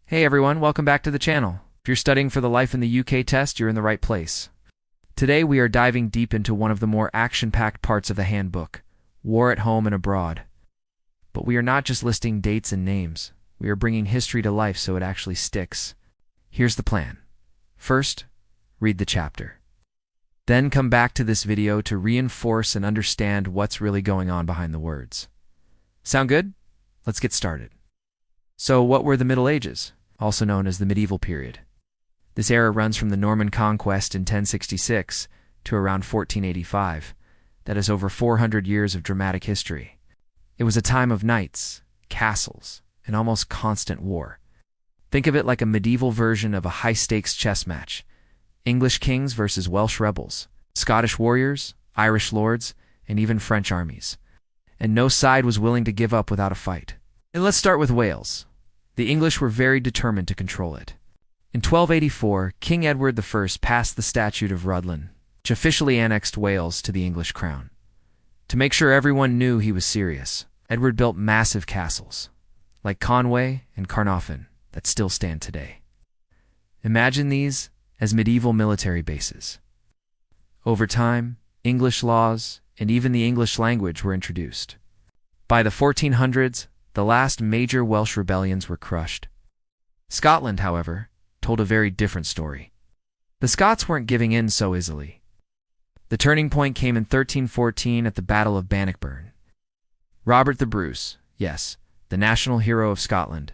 Hey everyone, welcome back to the channel. If you're studying for the Life in the UK test, you're in the right place. Today we are diving deep into one of the more action-packed parts of the handbook, war at home and abroad. But we are not just listing dates and names, we are bringing history to life so it actually sticks. Here's the plan. First, read the chapter. Then come back to this video to reinforce and understand what's really going on behind the words. Sound good? Let's get started. So what were the Middle Ages, also known as the medieval period? This era runs from the Norman conquest in 1066 to around 1485. That is over 400 years of dramatic history. It was a time of knights, castles, and almost constant war. Think of it like a medieval version of a high-stakes chess match. English kings versus Welsh rebels, Scottish warriors, Irish lords, and even French armies. And no side was willing to give up without a fight. And let's start with Wales. The English were very determined to control it. In 1284, King Edward I passed the Statute of Rhuddlan, which officially annexed Wales to the English crown. To make sure everyone knew he was serious, Edward built massive castles, like Conway and Carnarvon, that still stand today. Imagine these as medieval military bases. Over time, English laws and even the English language were introduced. By the 1400s, the last major Welsh rebellions were crushed. Scotland, however, told a very different story. The Scots weren't giving in so easily. The turning point came in 1314 at the Battle of Bannockburn. Robert the Bruce, yes, the national hero of Scotland,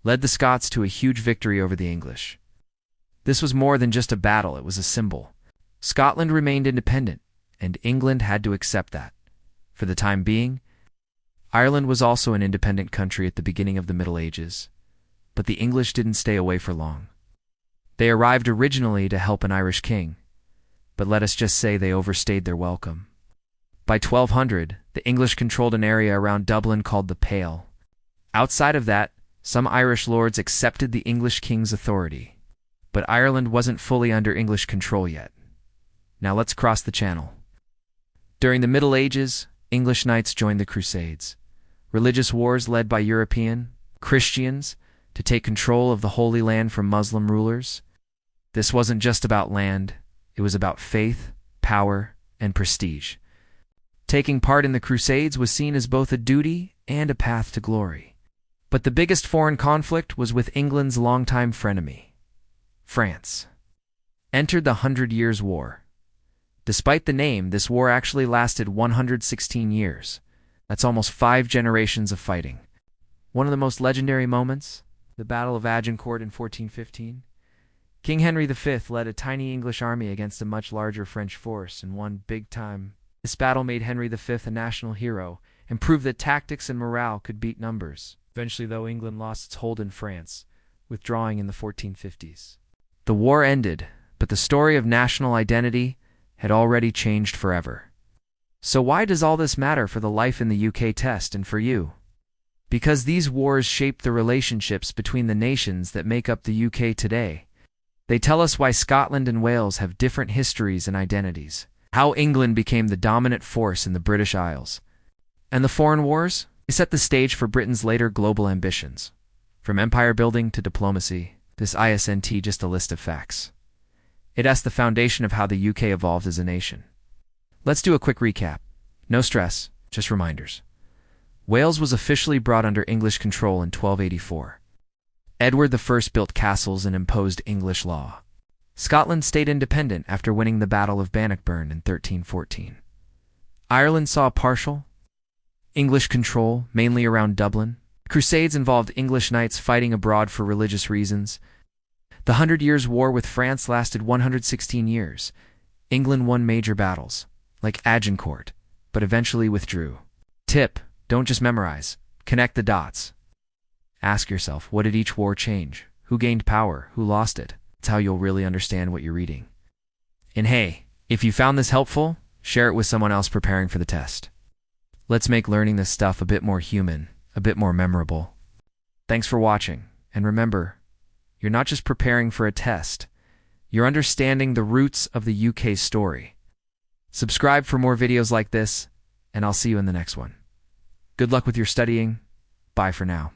led the Scots to a huge victory over the English. This was more than just a battle, it was a symbol. Scotland remained independent, and England had to accept that. For the time being, Ireland was also an independent country at the beginning of the Middle Ages, but the English didn't stay away for long. They arrived originally to help an Irish king, but let us just say they overstayed their welcome. By 1200, the English controlled an area around Dublin called the Pale. Outside of that, some Irish lords accepted the English king's authority, but Ireland wasn't fully under English control yet. Now let's cross the channel. During the Middle Ages, English knights joined the Crusades, religious wars led by European Christians to take control of the Holy Land from Muslim rulers. This wasn't just about land, it was about faith, power, and prestige. Taking part in the Crusades was seen as both a duty and a path to glory. But the biggest foreign conflict was with England's longtime frenemy, France. Entered the 100 Years' War. Despite the name, this war actually lasted 116 years. That's almost 5 generations of fighting. One of the most legendary moments, the Battle of Agincourt in 1415. King Henry V led a tiny English army against a much larger French force and won big time. This battle made Henry V a national hero and proved that tactics and morale could beat numbers. Eventually, though, England lost its hold in France, withdrawing in the 1450s. The war ended, but the story of national identity had already changed forever. So why does all this matter for the Life in the UK test and for you? Because these wars shaped the relationships between the nations that make up the UK today. They tell us why Scotland and Wales have different histories and identities, how England became the dominant force in the British Isles. And the foreign wars? They set the stage for Britain's later global ambitions. From empire building to diplomacy, this isn't just a list of facts. It asks the foundation of how the UK evolved as a nation. Let's do a quick recap. No stress, just reminders. Wales was officially brought under English control in 1284. Edward I built castles and imposed English law. Scotland stayed independent after winning the Battle of Bannockburn in 1314. Ireland saw partial English control, mainly around Dublin. Crusades involved English knights fighting abroad for religious reasons. The 100 Years' War with France lasted 116 years. England won major battles, like Agincourt, but eventually withdrew. Tip: don't just memorize, connect the dots. Ask yourself, what did each war change? Who gained power? Who lost it? That's how you'll really understand what you're reading. And hey, if you found this helpful, share it with someone else preparing for the test. Let's make learning this stuff a bit more human, a bit more memorable. Thanks for watching, and remember, you're not just preparing for a test, you're understanding the roots of the UK story. Subscribe for more videos like this, and I'll see you in the next one. Good luck with your studying. Bye for now.